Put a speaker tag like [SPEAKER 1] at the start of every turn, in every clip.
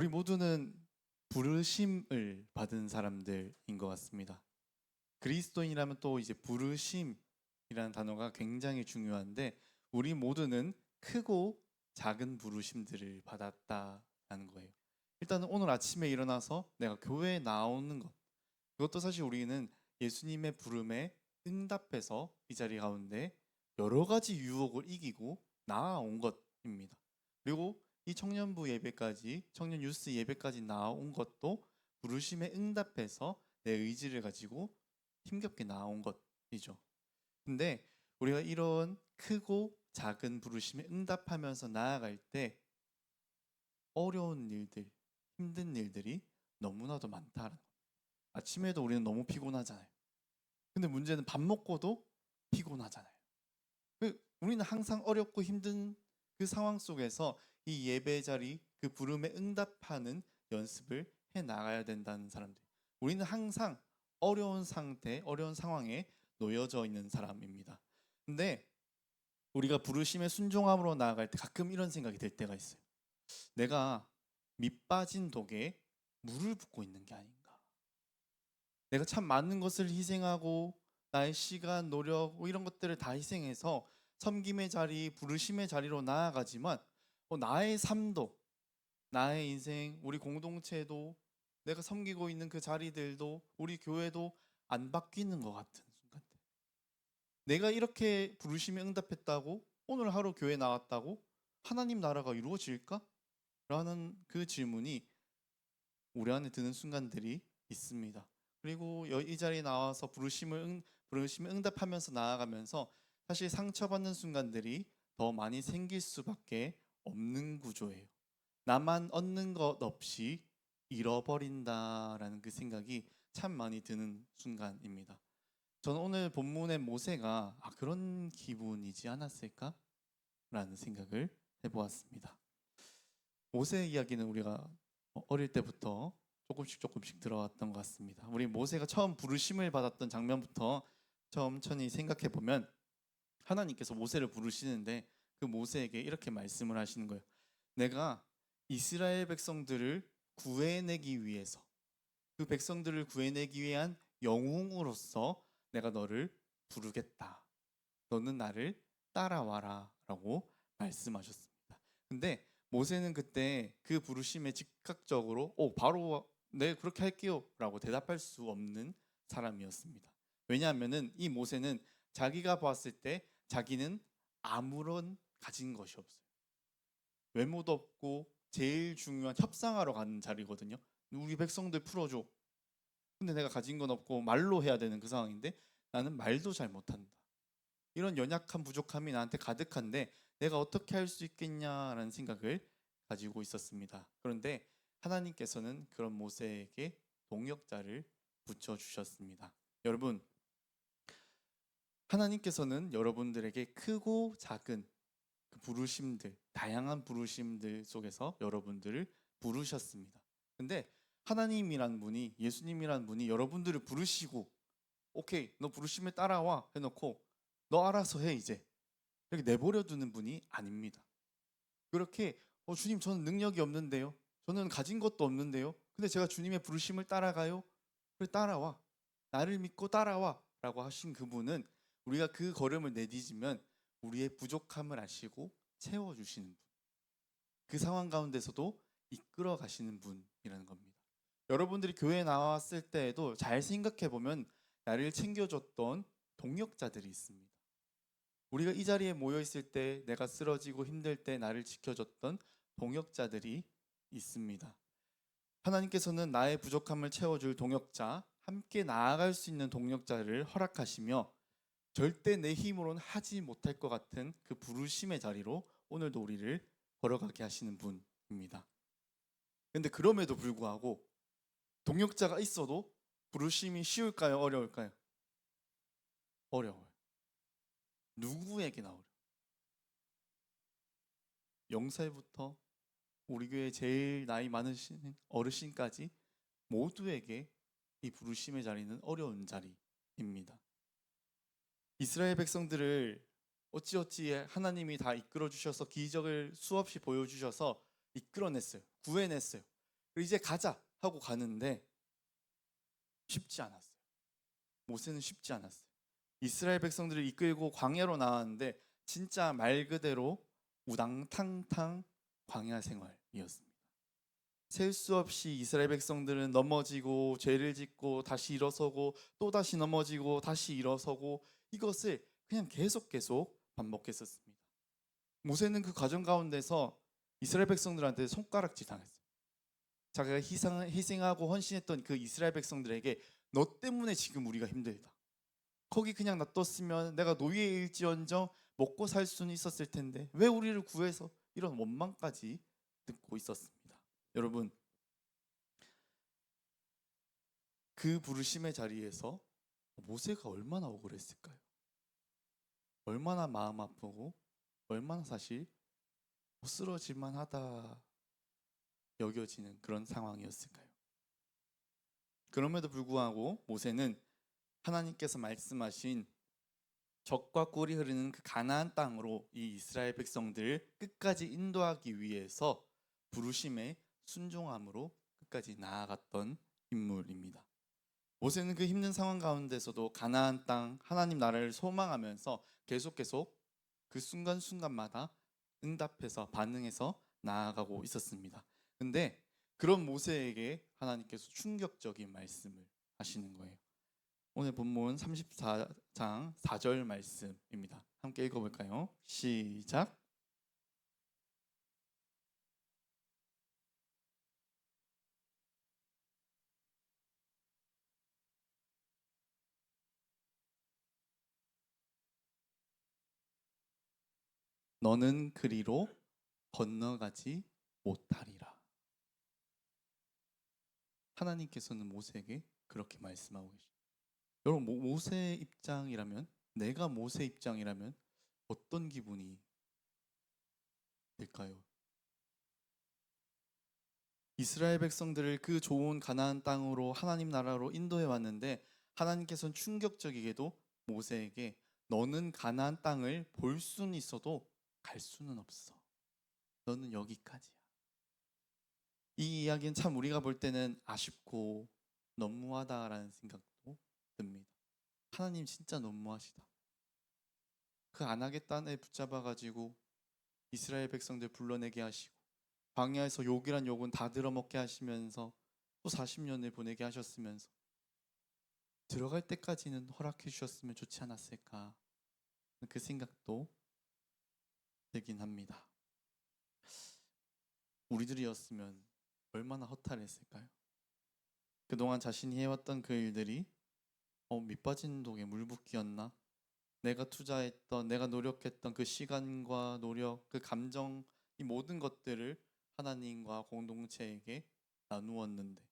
[SPEAKER 1] 우리 모두는 부르심을 받은 사람들인 것 같습니다. 그리스도인이라면 또 이제 부르심이라는 단어가 굉장히 중요한데 우리 모두는 크고 작은 부르심들을 받았다라는 거예요. 일단은 오늘 아침에 일어나서 내가 교회에 나오는 것, 그것도 사실 우리는 예수님의 부름에 응답해서 이 자리 가운데 여러 가지 유혹을 이기고 나아온 것입니다. 그리고 이 청년부 예배까지, 청년 유스 예배까지 나온 것도 부르심에 응답해서 내 의지를 가지고 힘겹게 나온 것이죠. 근데 우리가 이런 크고 작은 부르심에 응답하면서 나아갈 때 어려운 일들, 힘든 일들이 너무나도 많다는 거. 아침에도 우리는 너무 피곤하잖아요. 근데 문제는 밥 먹고도 피곤하잖아요. 우리는 항상 어렵고 힘든 그 상황 속에서 이 예배 자리, 그 부름에 응답하는 연습을 해 나가야 된다는 사람들. 우리는 항상 어려운 상태, 어려운 상황에 놓여져 있는 사람입니다. 근데 우리가 부르심에 순종함으로 나아갈 때 가끔 이런 생각이 들 때가 있어요. 내가 밑 빠진 독에 물을 붓고 있는 게 아닌가. 내가 참 많은 것을 희생하고 나의 시간, 노력 뭐 이런 것들을 다 희생해서 섬김의 자리, 부르심의 자리로 나아가지만 나의 삶도, 나의 인생, 우리 공동체도, 내가 섬기고 있는 그 자리들도, 우리 교회도 안 바뀌는 것 같은 순간들. 내가 이렇게 부르심에 응답했다고 오늘 하루 교회 나왔다고 하나님 나라가 이루어질까? 라는 그 질문이 우리 안에 드는 순간들이 있습니다. 그리고 이 자리에 나와서 부르심에 응답하면서 나아가면서 사실 상처받는 순간들이 더 많이 생길 수밖에 없는 구조예요. 나만 얻는 것 없이 잃어버린다라는 그 생각이 참 많이 드는 순간입니다. 저는 오늘 본문의 모세가 그런 기분이지 않았을까? 라는 생각을 해보았습니다. 모세 이야기는 우리가 어릴 때부터 조금씩 들어왔던 것 같습니다. 우리 모세가 처음 부르심을 받았던 장면부터 천천히 생각해 보면 하나님께서 모세를 부르시는데 그 모세에게 이렇게 말씀을 하시는 거예요. 내가 이스라엘 백성들을 구해내기 위해서, 그 백성들을 구해내기 위한 영웅으로서 내가 너를 부르겠다. 너는 나를 따라와라 라고 말씀하셨습니다. 근데 모세는 그때 그 부르심에 즉각적으로 바로 네 그렇게 할게요 라고 대답할 수 없는 사람이었습니다. 왜냐하면 이 모세는 자기가 봤을 때 자기는 아무런 가진 것이 없어요. 외모도 없고 제일 중요한 협상하러 가는 자리거든요. 우리 백성들 풀어줘. 근데 내가 가진 건 없고 말로 해야 되는 그 상황인데 나는 말도 잘 못한다. 이런 연약한 부족함이 나한테 가득한데 내가 어떻게 할 수 있겠냐라는 생각을 가지고 있었습니다. 그런데 하나님께서는 그런 모세에게 동역자를 붙여주셨습니다. 여러분, 하나님께서는 여러분들에게 크고 작은 그 부르심들, 다양한 부르심들 속에서 여러분들을 부르셨습니다. 근데 하나님이란 분이, 예수님이란 분이 여러분들을 부르시고 오케이, 너 부르심에 따라와 해놓고 너 알아서 해 이제 이렇게 내버려 두는 분이 아닙니다. 그렇게 주님 저는 능력이 없는데요. 저는 가진 것도 없는데요. 근데 제가 주님의 부르심을 따라가요. 그래 따라와. 나를 믿고 따라와 라고 하신 그분은 우리가 그 걸음을 내디디면 우리의 부족함을 아시고 채워주시는 분. 그 상황 가운데서도 이끌어 가시는 분이라는 겁니다. 여러분들이 교회에 나왔을 때에도 잘 생각해 보면 나를 챙겨줬던 동역자들이 있습니다. 우리가 이 자리에 모여 있을 때 내가 쓰러지고 힘들 때 나를 지켜줬던 동역자들이 있습니다. 하나님께서는 나의 부족함을 채워줄 동역자, 함께 나아갈 수 있는 동역자를 허락하시며 절대 내 힘으로는 하지 못할 것 같은 그 부르심의 자리로 오늘도 우리를 걸어가게 하시는 분입니다. 근데 그럼에도 불구하고 동역자가 있어도 부르심이 쉬울까요? 어려울까요? 어려워요. 누구에게나 어려워요. 영살부터 우리 교회 제일 나이 많으신 어르신까지 모두에게 이 부르심의 자리는 어려운 자리입니다. 이스라엘 백성들을 어찌어찌 하나님이 다 이끌어 주셔서 기적을 수없이 보여주셔서 이끌어냈어요. 구해냈어요. 이제 가자 하고 가는데 쉽지 않았어요. 모세는 쉽지 않았어요. 이스라엘 백성들을 이끌고 광야로 나왔는데 진짜 말 그대로 우당탕탕 광야 생활이었습니다. 셀 수 없이 이스라엘 백성들은 넘어지고 죄를 짓고 다시 일어서고 또 다시 넘어지고 다시 일어서고 이것을 그냥 계속 반복했었습니다. 모세는 그 과정 가운데서 이스라엘 백성들한테 손가락질 당했어요. 자기가 희생하고 헌신했던 그 이스라엘 백성들에게 너 때문에 지금 우리가 힘들다. 거기 그냥 놔뒀으면 내가 노예일지언정 먹고 살 수는 있었을 텐데 왜 우리를 구해서 이런 원망까지 듣고 있었습니다. 여러분, 그 부르심의 자리에서 모세가 얼마나 억울했을까요? 얼마나 마음 아프고 얼마나 사실 쓰러질 만하다 여겨지는 그런 상황이었을까요? 그럼에도 불구하고 모세는 하나님께서 말씀하신 젖과 꿀이 흐르는 그 가나안 땅으로 이 이스라엘 백성들을 끝까지 인도하기 위해서 부르심에 순종함으로 끝까지 나아갔던 인물입니다. 모세는 그 힘든 상황 가운데서도 가나안 땅 하나님 나라를 소망하면서 계속 그 순간순간마다 응답해서 반응해서 나아가고 있었습니다. 근데 그런 모세에게 하나님께서 충격적인 말씀을 하시는 거예요. 오늘 본문 34장 4절 말씀입니다. 함께 읽어볼까요? 시작. 너는 그리로 건너가지 못하리라. 하나님께서는 모세에게 그렇게 말씀하고 계십니다. 여러분, 모세 입장이라면, 내가 모세 입장이라면 어떤 기분이 될까요? 이스라엘 백성들을 그 좋은 가나안 땅으로 하나님 나라로 인도해 왔는데 하나님께서는 충격적이게도 모세에게 너는 가나안 땅을 볼 수는 있어도 갈 수는 없어. 너는 여기까지야. 이 이야기는 참 우리가 볼 때는 아쉽고 너무하다라는 생각도 듭니다. 하나님 진짜 너무하시다. 그 안 하겠다는 애 붙잡아가지고 이스라엘 백성들 불러내게 하시고 광야에서 욕이란 욕은 다 들어먹게 하시면서 또 40년을 보내게 하셨으면서 들어갈 때까지는 허락해 주셨으면 좋지 않았을까 그 생각도 들긴 합니다. 우리들이었으면 얼마나 허탈했을까요? 그동안 자신이 해왔던 그 일들이 밑빠진 독에 물 붓기였나? 내가 투자했던, 내가 노력했던 그 시간과 노력, 그 감정, 이 모든 것들을 하나님과 공동체에게 나누었는데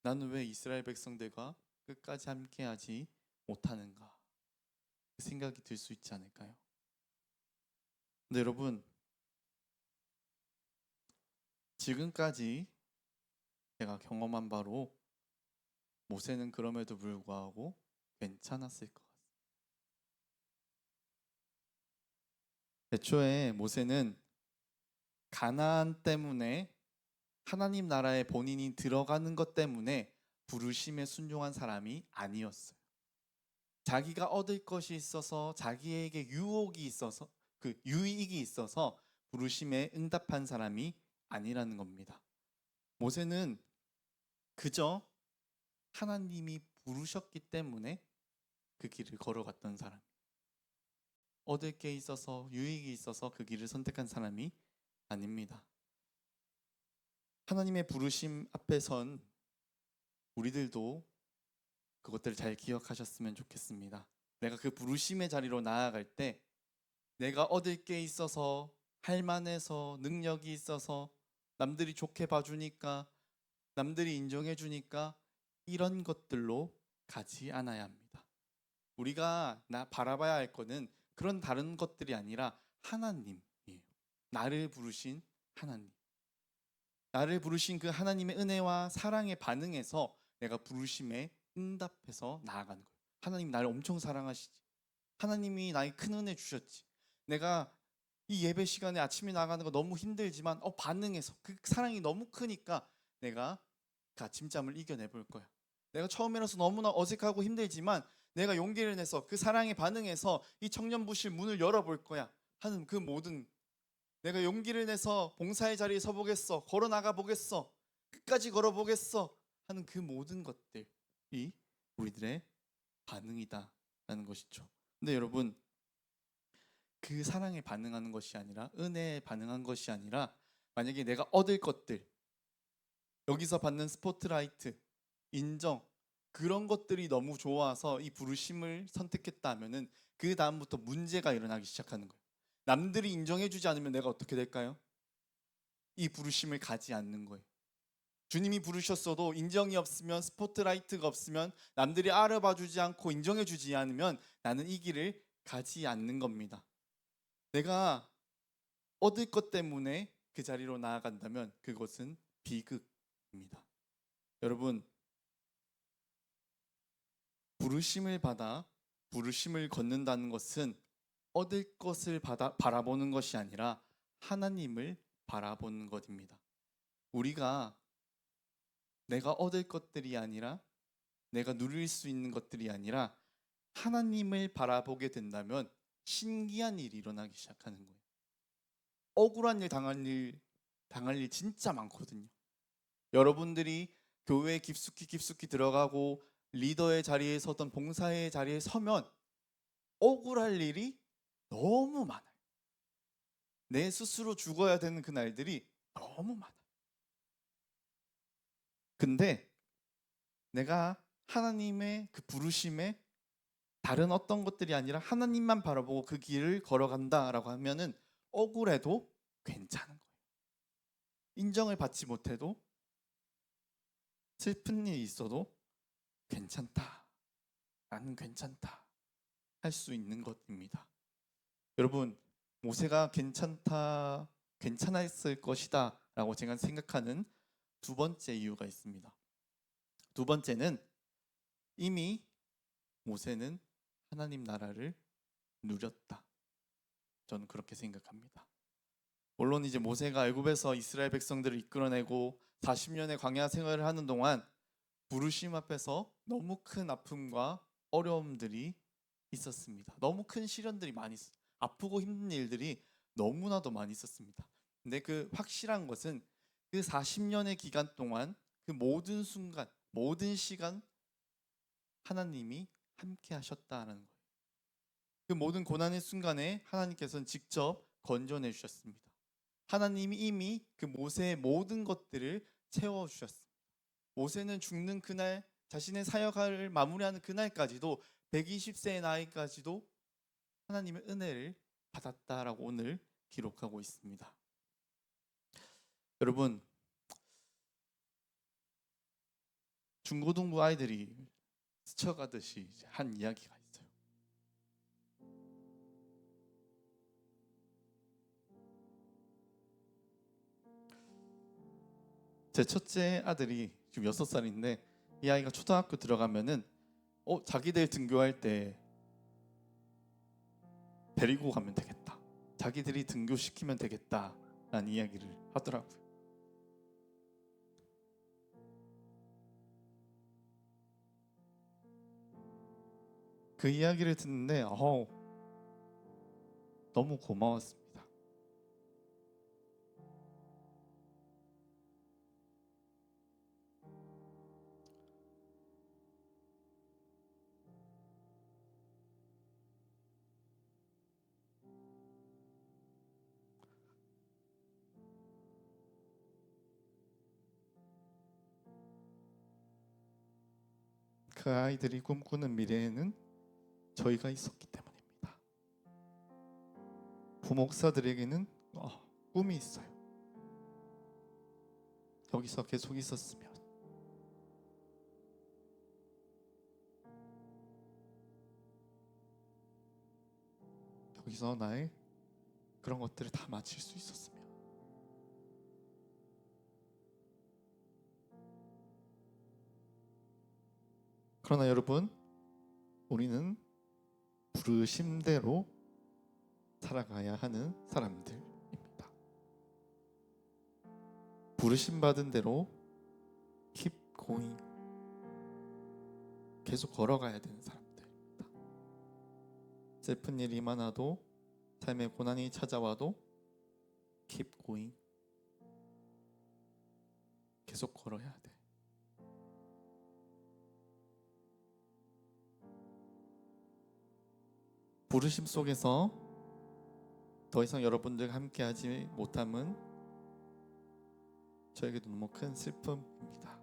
[SPEAKER 1] 나는 왜 이스라엘 백성들과 끝까지 함께하지 못하는가? 그 생각이 들 수 있지 않을까요? 근데 여러분, 지금까지 제가 경험한 바로 모세는 그럼에도 불구하고 괜찮았을 것 같습니다. 애초에 모세는 가나안 때문에 하나님 나라에 본인이 들어가는 것 때문에 부르심에 순종한 사람이 아니었어요. 자기가 얻을 것이 있어서 자기에게 유혹이 있어서 그 유익이 있어서 부르심에 응답한 사람이 아니라는 겁니다. 모세는 그저 하나님이 부르셨기 때문에 그 길을 걸어갔던 사람. 얻을 게 있어서 유익이 있어서 그 길을 선택한 사람이 아닙니다. 하나님의 부르심 앞에 선 우리들도 그것들을 잘 기억하셨으면 좋겠습니다. 내가 그 부르심의 자리로 나아갈 때 내가 얻을 게 있어서 할 만해서 능력이 있어서 남들이 좋게 봐주니까 남들이 인정해 주니까 이런 것들로 가지 않아야 합니다. 우리가 바라봐야 할 거는 그런 다른 것들이 아니라 하나님이에요. 나를 부르신 하나님. 나를 부르신 그 하나님의 은혜와 사랑에 반응해서 내가 부르심에 응답해서 나아가는 거예요. 하나님 나를 엄청 사랑하시지. 하나님이 나에게 큰 은혜 주셨지. 내가 이 예배 시간에 아침에 나가는 거 너무 힘들지만 반응해서 그 사랑이 너무 크니까 내가 그 아침잠을 이겨내 볼 거야. 내가 처음이라서 너무나 어색하고 힘들지만 내가 용기를 내서 그 사랑에 반응해서 이 청년부실 문을 열어볼 거야 하는 그 모든, 내가 용기를 내서 봉사의 자리에 서보겠어, 걸어 나가 보겠어, 끝까지 걸어보겠어 하는 그 모든 것들이 우리들의 반응이다라는 것이죠. 근데 여러분, 그 사랑에 반응하는 것이 아니라, 은혜에 반응한 것이 아니라, 만약에 내가 얻을 것들, 여기서 받는 스포트라이트, 인정, 그런 것들이 너무 좋아서 이 부르심을 선택했다 하면은 그 다음부터 문제가 일어나기 시작하는 거예요. 남들이 인정해주지 않으면 내가 어떻게 될까요? 이 부르심을 가지 않는 거예요. 주님이 부르셨어도 인정이 없으면, 스포트라이트가 없으면, 남들이 알아봐주지 않고 인정해주지 않으면 나는 이 길을 가지 않는 겁니다. 내가 얻을 것 때문에 그 자리로 나아간다면 그것은 비극입니다. 여러분, 부르심을 받아 부르심을 걷는다는 것은 얻을 것을 바라보는 것이 아니라 하나님을 바라보는 것입니다. 우리가 내가 얻을 것들이 아니라, 내가 누릴 수 있는 것들이 아니라 하나님을 바라보게 된다면 신기한 일이 일어나기 시작하는 거예요. 억울한 일 당할 일 진짜 많거든요. 여러분들이 교회에 깊숙이 들어가고 리더의 자리에 서던, 봉사의 자리에 서면 억울할 일이 너무 많아요. 내 스스로 죽어야 되는 그 날들이 너무 많아요. 근데 내가 하나님의 그 부르심에 다른 어떤 것들이 아니라 하나님만 바라보고 그 길을 걸어간다라고 하면은 억울해도 괜찮은 거예요. 인정을 받지 못해도, 슬픈 일이 있어도 괜찮다, 나는 괜찮다 할 수 있는 것입니다. 여러분, 모세가 괜찮았을 것이다 라고 제가 생각하는 두 번째 이유가 있습니다. 두 번째는, 이미 모세는 하나님 나라를 누렸다. 저는 그렇게 생각합니다. 물론 이제 모세가 애굽에서 이스라엘 백성들을 이끌어내고 40년의 광야 생활을 하는 동안 부르심 앞에서 너무 큰 아픔과 어려움들이 있었습니다. 너무 큰 시련들이 많이 있었어요. 아프고 힘든 일들이 너무나도 많이 있었습니다. 근데 그 확실한 것은 그 40년의 기간 동안 그 모든 순간, 모든 시간 하나님이 함께 하셨다는 거예요. 그 모든 고난의 순간에 하나님께서는 직접 건져내 주셨습니다. 하나님이 이미 그 모세의 모든 것들을 채워 주셨습니다. 모세는 죽는 그날, 자신의 사역을 마무리하는 그날까지도, 120세의 나이까지도 하나님의 은혜를 받았다라고 오늘 기록하고 있습니다. 여러분, 중고등부 아이들이 스쳐가듯이 한 이야기가 있어요. 제 첫째 아들이 지금 6살인데 이 아이가 초등학교 들어가면은 자기들 등교할 때 데리고 가면 되겠다, 자기들이 등교시키면 되겠다라는 이야기를 하더라고요. 그 이야기를 듣는데 너무 고마웠습니다. 그 아이들이 꿈꾸는 미래에는 저희가 있었기 때문입니다. 부목사들에게는 꿈이 있어요. 여기서 계속 있었으면, 여기서 나의 그런 것들을 다 마칠 수 있었으면. 그러나 여러분, 우리는 부르심대로 살아가야 하는 사람들입니다. 부르심 받은 대로 keep going, 계속 걸어가야 되는 사람들입니다. 슬픈 일이 많아도, 삶의 고난이 찾아와도 keep going, 계속 걸어야 돼. 부르심 속에서 더 이상 여러분들과 함께하지 못함은 저에게도 너무 큰 슬픔입니다.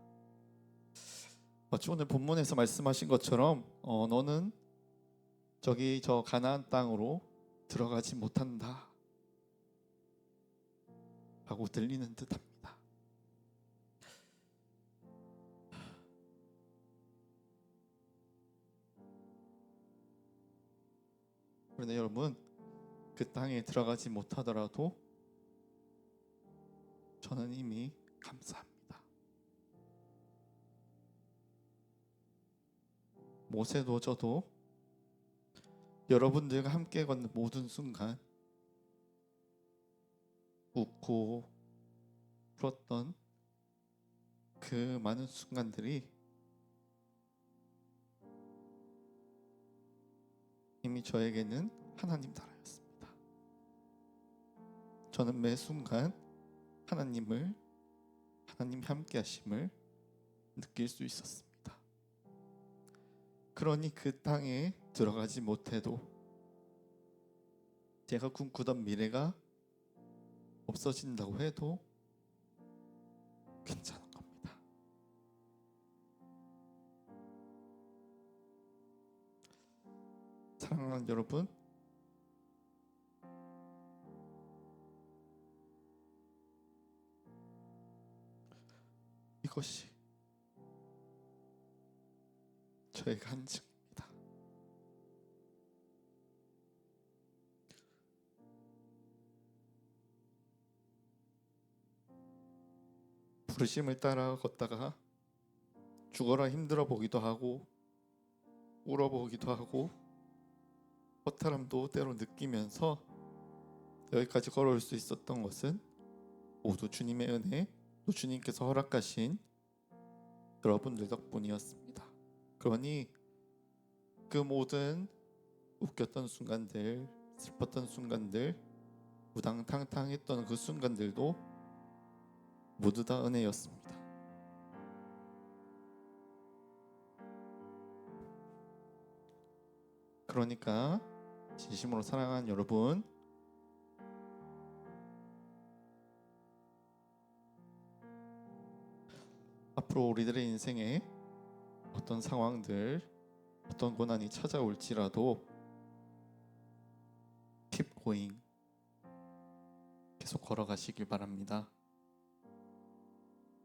[SPEAKER 1] 마치 오늘 본문에서 말씀하신 것처럼 너는 저 가나안 땅으로 들어가지 못한다 라고 들리는 듯합니다. 그런데 여러분, 그 땅에 들어가지 못하더라도 저는 이미 감사합니다. 모세도 저도 여러분들과 함께 걷는 모든 순간 웃고 울었던 그 많은 순간들이 이미 저에게는 하나님 나라였습니다. 저는 매 순간 하나님 함께 하심을 느낄 수 있었습니다. 그러니 그 땅에 들어가지 못해도 제가 꿈꾸던 미래가 없어진다고 해도 괜찮은 겁니다. 사랑하는 여러분, 이것이 저의 간증입니다. 부르심을 따라 걷다가 죽어라 힘들어 보기도 하고 울어보기도 하고 허탈함도 때로 느끼면서 여기까지 걸어올 수 있었던 것은 모두 주님의 은혜, 또 주님께서 허락하신 여러분들 덕분이었습니다. 그러니 그 모든 웃겼던 순간들, 슬펐던 순간들, 우당탕탕했던 그 순간들도 모두 다 은혜였습니다. 그러니까 진심으로 사랑하는 여러분, 앞으로 우리들의 인생에 어떤 상황들, 어떤 고난이 찾아올지라도 keep going, 계속 걸어가시길 바랍니다.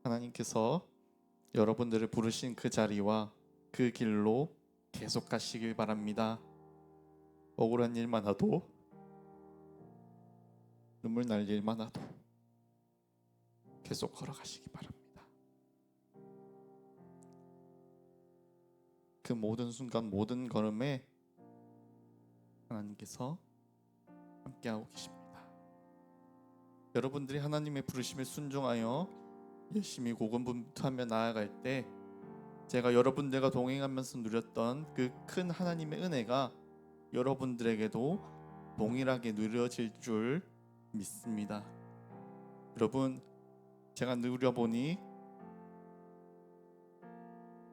[SPEAKER 1] 하나님께서 여러분들을 부르신 그 자리와 그 길로 계속 가시길 바랍니다. 억울한 일 많아도, 눈물 날 일 많아도 계속 걸어가시기 바랍니다. 그 모든 순간, 모든 걸음에 하나님께서 함께하고 계십니다. 여러분들이 하나님의 부르심에 순종하여 열심히 고군분투하며 나아갈 때 제가 여러분들과 동행하면서 누렸던 그 큰 하나님의 은혜가 여러분들에게도 동일하게 누려질 줄 믿습니다. 여러분, 제가 누려보니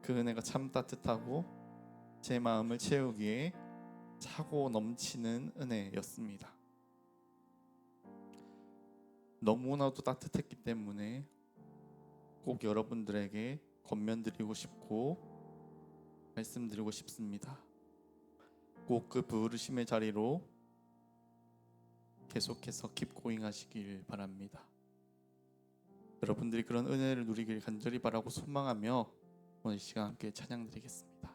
[SPEAKER 1] 그 은혜가 참 따뜻하고 제 마음을 채우기에 차고 넘치는 은혜였습니다. 너무나도 따뜻했기 때문에 꼭 여러분들에게 권면드리고 싶고 말씀드리고 싶습니다. 꼭 그 부르심의 자리로 계속해서 keep going 하시길 바랍니다. 여러분들이 그런 은혜를 누리길 간절히 바라고 소망하며 오늘 시간 함께 찬양드리겠습니다.